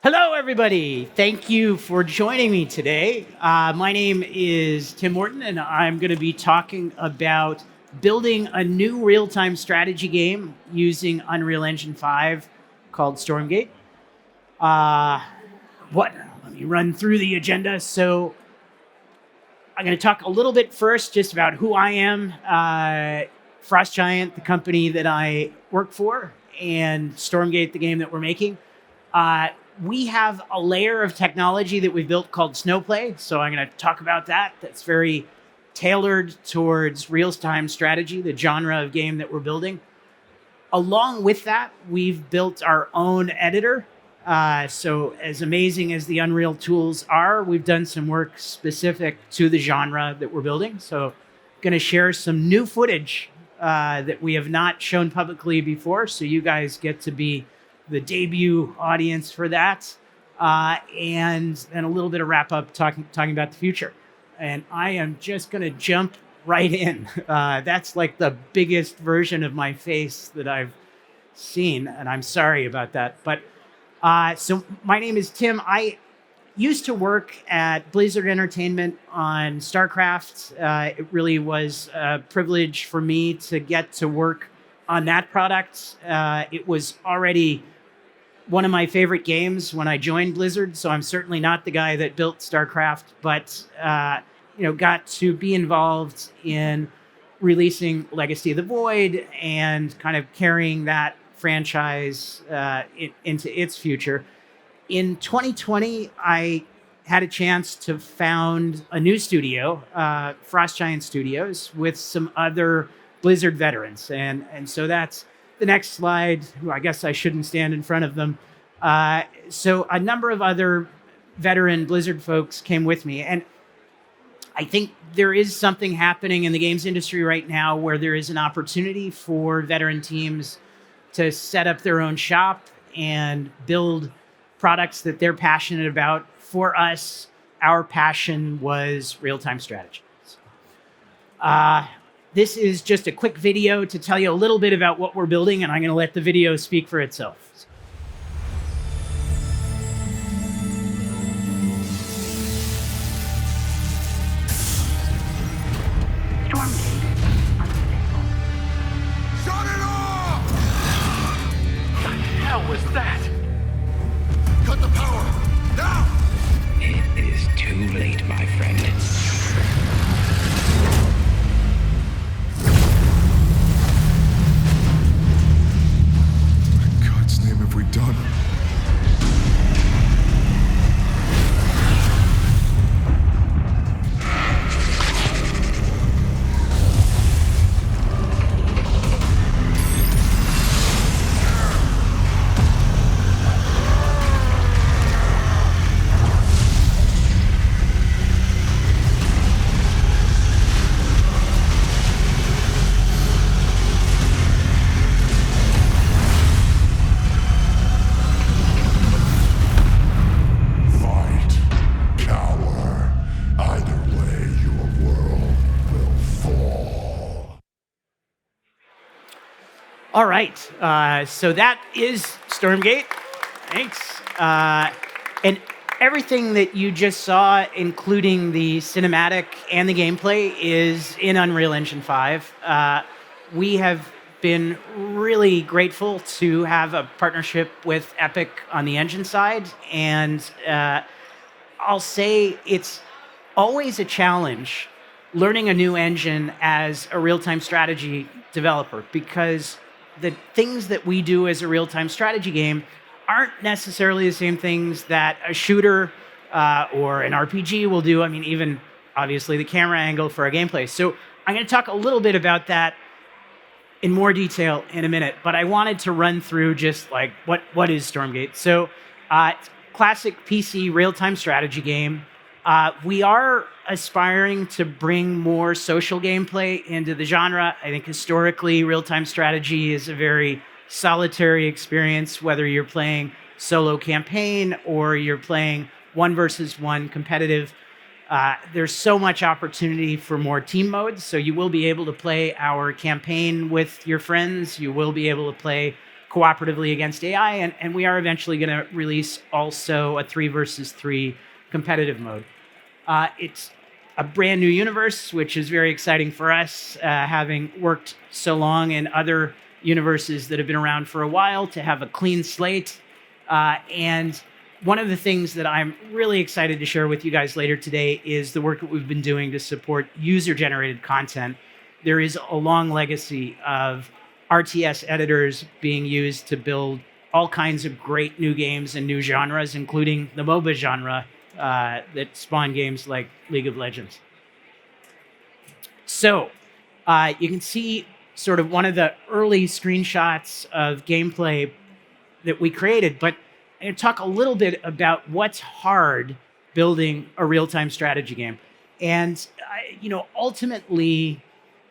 Hello, everybody. Thank you for joining me today. My name is Tim Morton, and I'm going to be talking about building a new real-time strategy game using Unreal Engine 5 called Stormgate. Let me run through the agenda. So I'm going to talk a little bit first just about who I am, Frost Giant, the company that I work for, and Stormgate, the game that we're making. We have a layer of technology that we built called SnowPlay. So I'm going to talk about that. That's very tailored towards real-time strategy, the genre of game that we're building. Along with that, we've built our own editor. So as amazing as the Unreal tools are, we've done some work specific to the genre that we're building. So I'm going to share some new footage that we have not shown publicly before. So you guys get to be the debut audience for that, and then a little bit of wrap up talking about the future. And I am just going to jump right in. That's like the biggest version of my face that I've seen, and I'm sorry about that. But so my name is Tim. I used to work at Blizzard Entertainment on StarCraft. It really was a privilege for me to get to work on that product. It was already one of my favorite games when I joined Blizzard, so I'm certainly not the guy that built StarCraft, but got to be involved in releasing Legacy of the Void and kind of carrying that franchise into its future. In 2020, I had a chance to found a new studio, Frost Giant Studios, with some other Blizzard veterans. And so that's the next slide. I guess I shouldn't stand in front of them. So a number of other veteran Blizzard folks came with me. And I think there is something happening in the games industry right now where there is an opportunity for veteran teams to set up their own shop and build products that they're passionate about. For us, our passion was real-time strategy. This is just a quick video to tell you a little bit about what we're building, and I'm going to let the video speak for itself. Stormgate. Shut it off! What the hell was that? Cut the power! Now! It is too late, my friend. In God's name have we done? All right, so that is Stormgate. Thanks. And everything that you just saw, including the cinematic and the gameplay, is in Unreal Engine 5. We have been really grateful to have a partnership with Epic on the engine side, and I'll say it's always a challenge learning a new engine as a real-time strategy developer, because the things that we do as a real-time strategy game aren't necessarily the same things that a shooter or an RPG will do. I mean, even obviously the camera angle for a gameplay. So I'm going to talk a little bit about that in more detail in a minute, but I wanted to run through just like what is Stormgate. So classic PC real-time strategy game. We are aspiring to bring more social gameplay into the genre. I think historically, real-time strategy is a very solitary experience, whether you're playing solo campaign or you're playing one versus one competitive. There's so much opportunity for more team modes. So you will be able to play our campaign with your friends. You will be able to play cooperatively against AI, and we are eventually going to release also a 3 versus 3 competitive mode. It's a brand new universe, which is very exciting for us, having worked so long in other universes that have been around for a while, to have a clean slate. And one of the things that I'm really excited to share with you guys later today is the work that we've been doing to support user-generated content. There is a long legacy of RTS editors being used to build all kinds of great new games and new genres, including the MOBA genre that spawn games like League of Legends. So you can see sort of one of the early screenshots of gameplay that we created, but I'm going to talk a little bit about what's hard building a real-time strategy game. And, ultimately,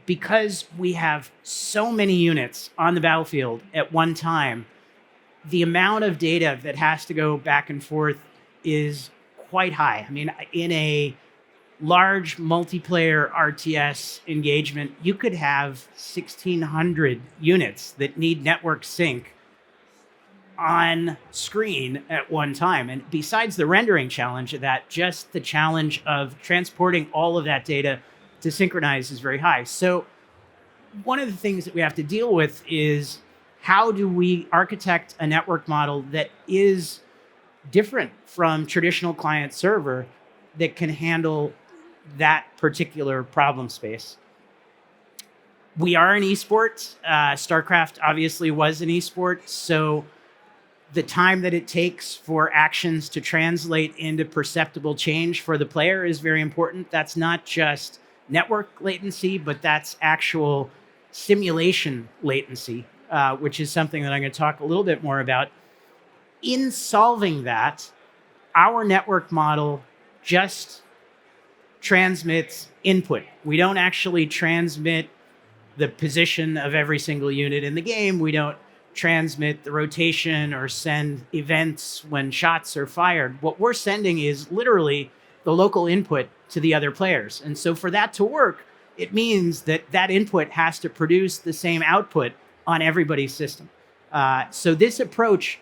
because we have so many units on the battlefield at one time, the amount of data that has to go back and forth is quite high. I mean, in a large multiplayer RTS engagement, you could have 1,600 units that need network sync on screen at one time. And besides the rendering challenge of that, just the challenge of transporting all of that data to synchronize is very high. So one of the things that we have to deal with is, how do we architect a network model that is different from traditional client server that can handle that particular problem space? We are an esport. StarCraft obviously was an esport. So the time that it takes for actions to translate into perceptible change for the player is very important. That's not just network latency, but that's actual simulation latency, which is something that I'm going to talk a little bit more about. In solving that, our network model just transmits input. We don't actually transmit the position of every single unit in the game. We don't transmit the rotation or send events when shots are fired. What we're sending is literally the local input to the other players. And so for that to work, it means that that input has to produce the same output on everybody's system. So this approach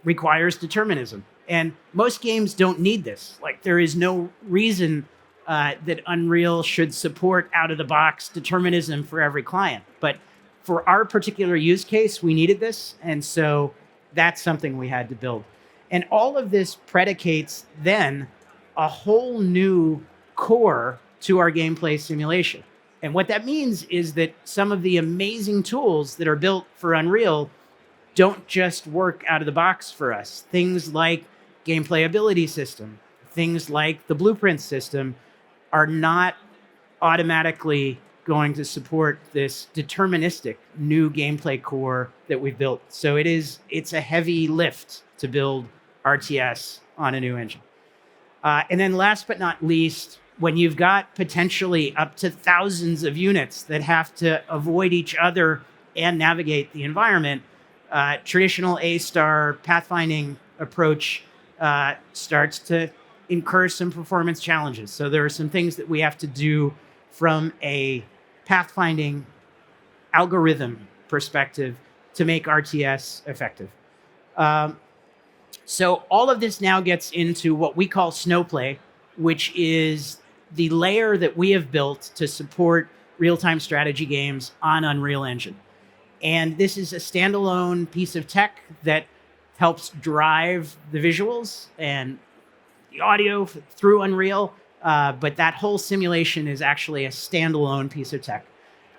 requires determinism. And most games don't need this. Like, there is no reason that Unreal should support out-of-the-box determinism for every client. But for our particular use case, we needed this. And so that's something we had to build. And all of this predicates then a whole new core to our gameplay simulation. And what that means is that some of the amazing tools that are built for Unreal don't just work out of the box for us. Things like gameplay ability system, things like the blueprint system are not automatically going to support this deterministic new gameplay core that we've built. So it's a heavy lift to build RTS on a new engine. And then last but not least, when you've got potentially up to thousands of units that have to avoid each other and navigate the environment, traditional A-star pathfinding approach starts to incur some performance challenges. So there are some things that we have to do from a pathfinding algorithm perspective to make RTS effective. So all of this now gets into what we call SnowPlay, which is the layer that we have built to support real-time strategy games on Unreal Engine. And this is a standalone piece of tech that helps drive the visuals and the audio through Unreal, but that whole simulation is actually a standalone piece of tech.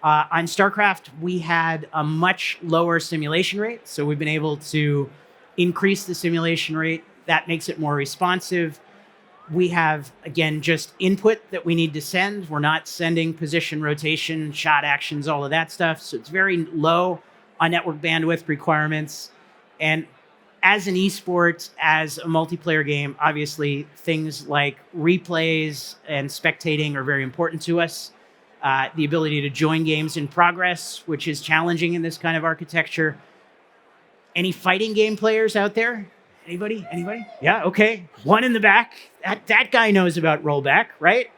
On StarCraft, we had a much lower simulation rate, so we've been able to increase the simulation rate. That makes it more responsive. We have, again, just input that we need to send. We're not sending position, rotation, shot actions, all of that stuff. So it's very low on network bandwidth requirements. And as an esport, as a multiplayer game, obviously things like replays and spectating are very important to us. The ability to join games in progress, which is challenging in this kind of architecture. Any fighting game players out there? Anybody? Yeah, okay. One in the back. That guy knows about rollback, right?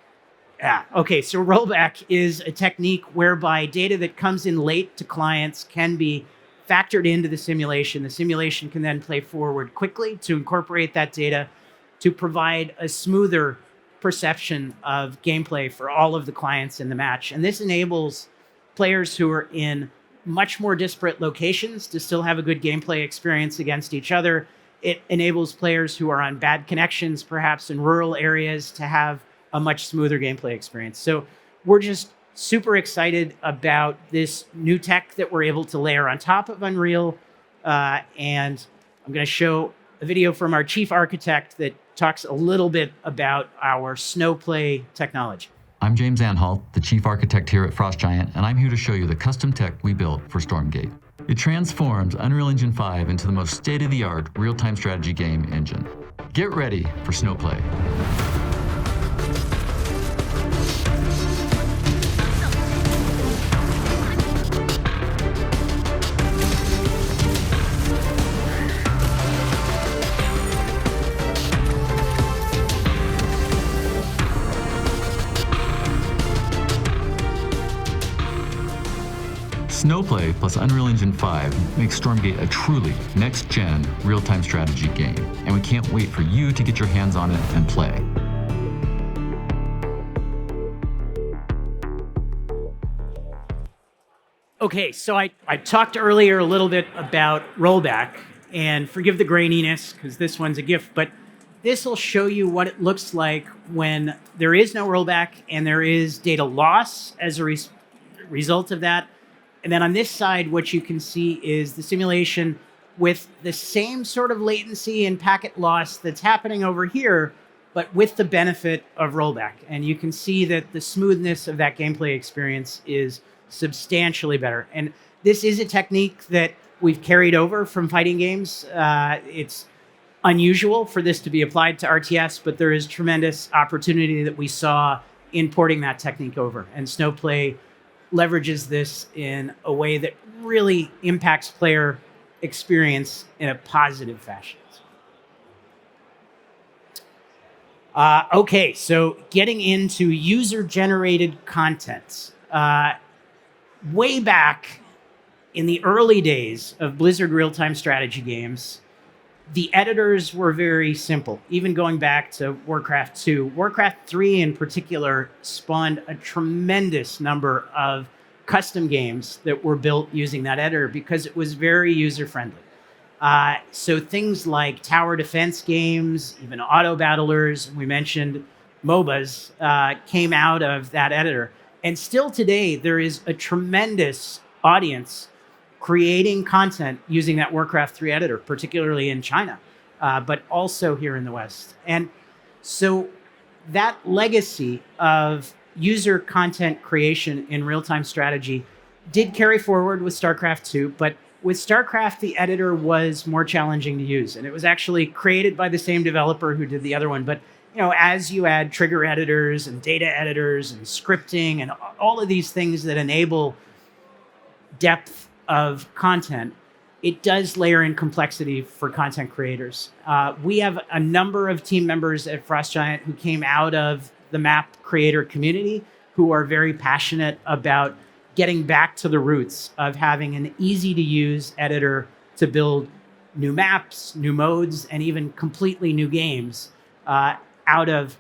Yeah, okay. So rollback is a technique whereby data that comes in late to clients can be factored into the simulation. The simulation can then play forward quickly to incorporate that data to provide a smoother perception of gameplay for all of the clients in the match. And this enables players who are in much more disparate locations to still have a good gameplay experience against each other. It enables players who are on bad connections, perhaps in rural areas, to have a much smoother gameplay experience. So we're just super excited about this new tech that we're able to layer on top of Unreal. And I'm going to show a video from our chief architect that talks a little bit about our SnowPlay technology. I'm James Anhalt, the chief architect here at Frost Giant, and I'm here to show you the custom tech we built for Stormgate. It transforms Unreal Engine 5 into the most state-of-the-art real-time strategy game engine. Get ready for SnowPlay. SnowPlay plus Unreal Engine 5 makes Stormgate a truly next-gen real-time strategy game, and we can't wait for you to get your hands on it and play. Okay, so I talked earlier a little bit about rollback, and forgive the graininess, because this one's a GIF, but this will show you what it looks like when there is no rollback and there is data loss as a result of that. And then on this side, what you can see is the simulation with the same sort of latency and packet loss that's happening over here, but with the benefit of rollback. And you can see that the smoothness of that gameplay experience is substantially better. And this is a technique that we've carried over from fighting games. It's unusual for this to be applied to RTS, but there is tremendous opportunity that we saw in porting that technique over. And SnowPlay leverages this in a way that really impacts player experience in a positive fashion. Okay, so getting into user-generated content. Way back in the early days of Blizzard real-time strategy games, the editors were very simple, even going back to Warcraft 2. Warcraft 3 in particular spawned a tremendous number of custom games that were built using that editor because it was very user-friendly. So things like tower defense games, even auto battlers, we mentioned MOBAs, came out of that editor. And still today, there is a tremendous audience creating content using that Warcraft 3 editor, particularly in China, but also here in the West. And so that legacy of user content creation in real-time strategy did carry forward with StarCraft 2, but with StarCraft, the editor was more challenging to use. And it was actually created by the same developer who did the other one. But as you add trigger editors and data editors and scripting and all of these things that enable depth of content, it does layer in complexity for content creators. We have a number of team members at Frost Giant who came out of the map creator community who are very passionate about getting back to the roots of having an easy-to-use editor to build new maps, new modes, and even completely new games out of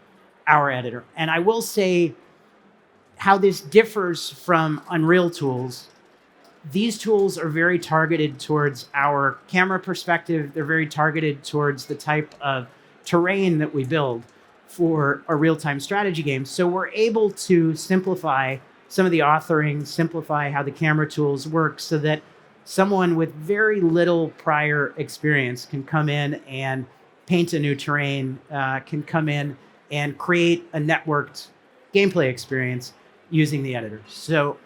our editor. And I will say how this differs from Unreal tools. These tools are very targeted towards our camera perspective. They're very targeted towards the type of terrain that we build for a real-time strategy game. So we're able to simplify some of the authoring, simplify how the camera tools work so that someone with very little prior experience can come in and paint a new terrain, can come in and create a networked gameplay experience using the editor. So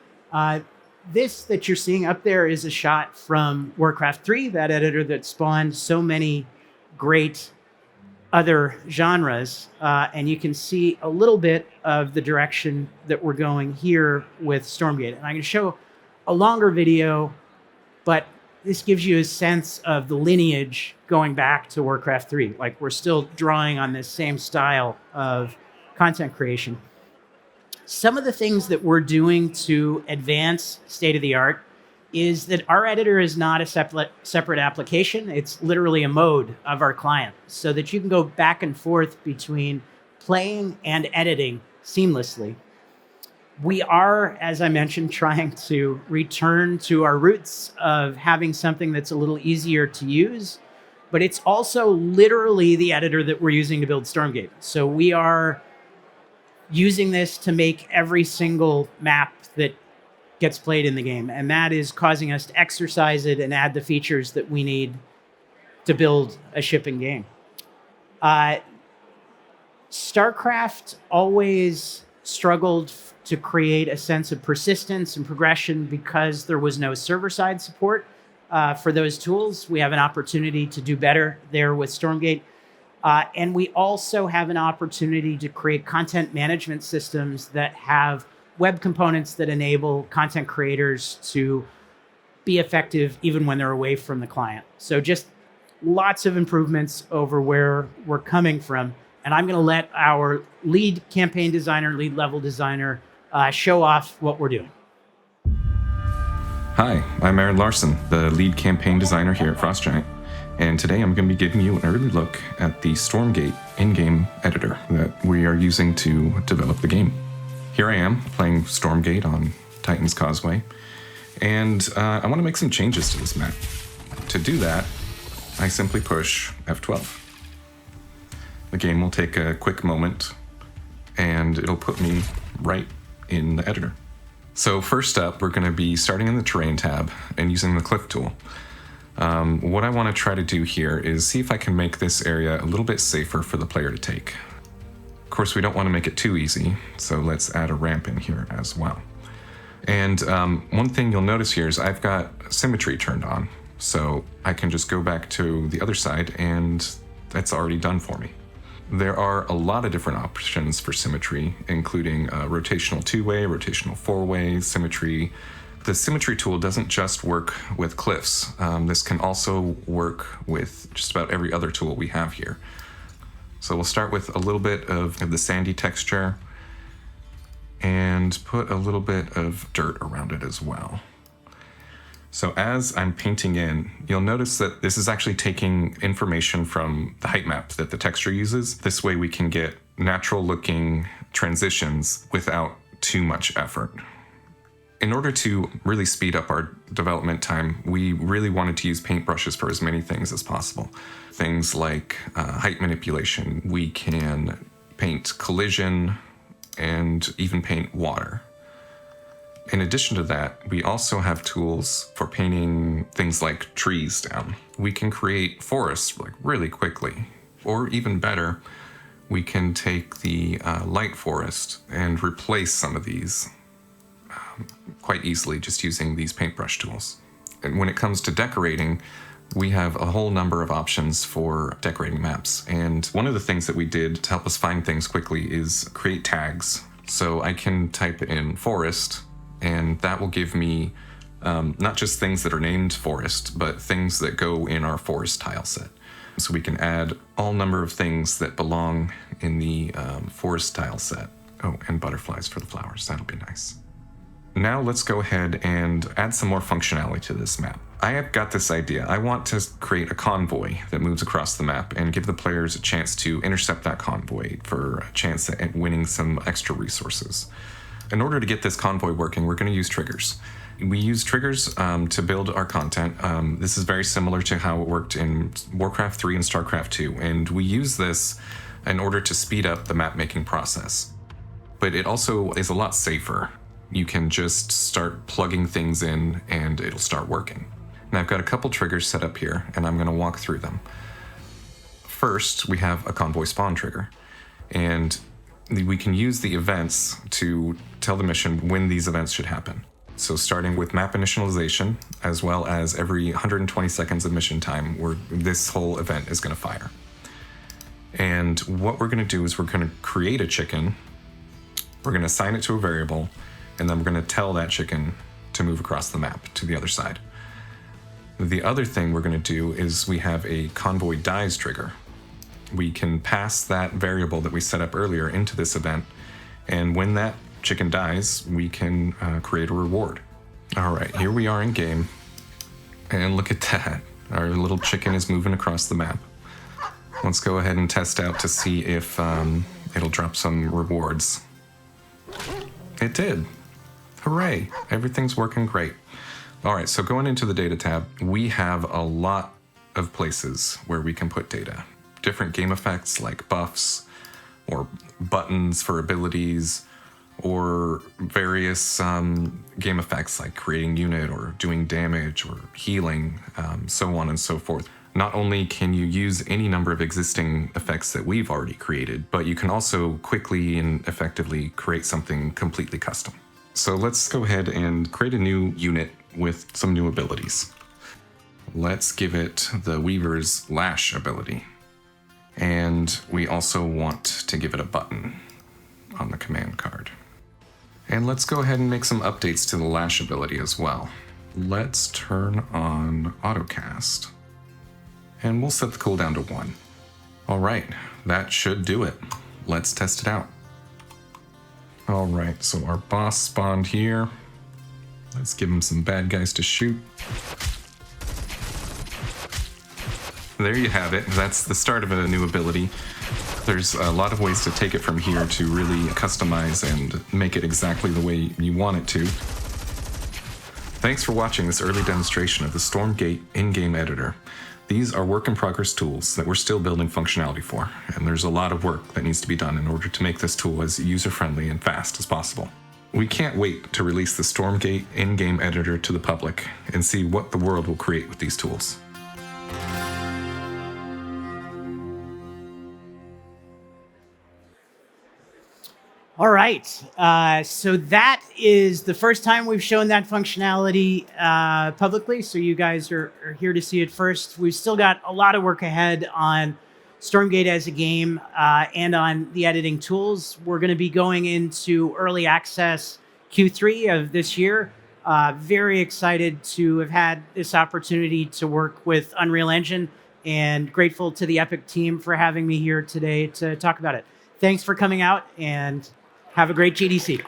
this that you're seeing up there is a shot from Warcraft 3, that editor that spawned so many great other genres. And you can see a little bit of the direction that we're going here with Stormgate. And I'm going to show a longer video, but this gives you a sense of the lineage going back to Warcraft 3. Like, we're still drawing on this same style of content creation. Some of the things that we're doing to advance state-of-the-art is that our editor is not a separate application. It's literally a mode of our client, so that you can go back and forth between playing and editing seamlessly. We are, as I mentioned, trying to return to our roots of having something that's a little easier to use, but it's also literally the editor that we're using to build Stormgate. So we are using this to make every single map that gets played in the game, and that is causing us to exercise it and add the features that we need to build a shipping game. StarCraft always struggled to create a sense of persistence and progression because there was no server-side support for those tools. We have an opportunity to do better there with Stormgate. And we also have an opportunity to create content management systems that have web components that enable content creators to be effective even when they're away from the client. So just lots of improvements over where we're coming from. And I'm going to let our lead campaign designer, lead level designer, show off what we're doing. Hi, I'm Aaron Larson, the lead campaign designer here at FrostGiant. And today I'm going to be giving you an early look at the Stormgate in-game editor that we are using to develop the game. Here I am playing Stormgate on Titan's Causeway, and I want to make some changes to this map. To do that, I simply push F12. The game will take a quick moment, and it'll put me right in the editor. So first up, we're going to be starting in the Terrain tab and using the Cliff tool. What I want to try to do here is see if I can make this area a little bit safer for the player to take. Of course, we don't want to make it too easy, so let's add a ramp in here as well. And one thing you'll notice here is I've got symmetry turned on, so I can just go back to the other side and that's already done for me. There are a lot of different options for symmetry, including rotational two-way, rotational four-way, symmetry. The symmetry tool doesn't just work with cliffs. This can also work with just about every other tool we have here. So we'll start with a little bit of the sandy texture and put a little bit of dirt around it as well. So as I'm painting in, you'll notice that this is actually taking information from the height map that the texture uses. This way we can get natural looking transitions without too much effort. In order to really speed up our development time, we really wanted to use paintbrushes for as many things as possible. Things like height manipulation. We can paint collision and even paint water. In addition to that, we also have tools for painting things like trees down. We can create forests like really quickly, or even better, we can take the light forest and replace some of these quite easily just using these paintbrush tools. And when it comes to decorating, we have a whole number of options for decorating maps. And one of the things that we did to help us find things quickly is create tags. So I can type in forest, and that will give me not just things that are named forest, but things that go in our forest tile set. So we can add all number of things that belong in the forest tile set. Oh, and butterflies for the flowers, that'll be nice. Now let's go ahead and add some more functionality to this map. I have got this idea. I want to create a convoy that moves across the map and give the players a chance to intercept that convoy for a chance at winning some extra resources. In order to get this convoy working, we're going to use triggers. We use triggers to build our content. This is very similar to how it worked in Warcraft 3 and StarCraft 2, and we use this in order to speed up the map making process. But it also is a lot safer. You can just start plugging things in and it'll start working. Now I've got a couple triggers set up here and I'm going to walk through them. First, we have a convoy spawn trigger, and we can use the events to tell the mission when these events should happen. So starting with map initialization, as well as every 120 seconds of mission time, where this whole event is going to fire. And what we're going to do is we're going to create a chicken, we're going to assign it to a variable, and then we're going to tell that chicken to move across the map to the other side. The other thing we're going to do is we have a convoy dies trigger. We can pass that variable that we set up earlier into this event, and when that chicken dies, we can create a reward. All right, here we are in game. And look at that. Our little chicken is moving across the map. Let's go ahead and test out to see if it'll drop some rewards. It did. Hooray. Everything's working great. All right, so going into the data tab, we have a lot of places where we can put data. Different game effects like buffs or buttons for abilities, or various game effects like creating unit or doing damage or healing, so on and so forth. Not only can you use any number of existing effects that we've already created, but you can also quickly and effectively create something completely custom. So let's go ahead and create a new unit with some new abilities. Let's give it the Weaver's Lash ability. And we also want to give it a button on the command card. And let's go ahead and make some updates to the Lash ability as well. Let's turn on autocast. And we'll set the cooldown to 1. All right, that should do it. Let's test it out. All right, so our boss spawned here. Let's give him some bad guys to shoot. There you have it. That's the start of a new ability. There's a lot of ways to take it from here to really customize and make it exactly the way you want it to. Thanks for watching this early demonstration of the Stormgate in-game editor. These are work-in-progress tools that we're still building functionality for, and there's a lot of work that needs to be done in order to make this tool as user-friendly and fast as possible. We can't wait to release the Stormgate in-game editor to the public and see what the world will create with these tools. All right, so that is the first time we've shown that functionality publicly, so you guys are here to see it first. We've still got a lot of work ahead on Stormgate as a game and on the editing tools. We're going to be going into early access Q3 of this year. Very excited to have had this opportunity to work with Unreal Engine, and grateful to the Epic team for having me here today to talk about it. Thanks for coming out, and have a great GDC.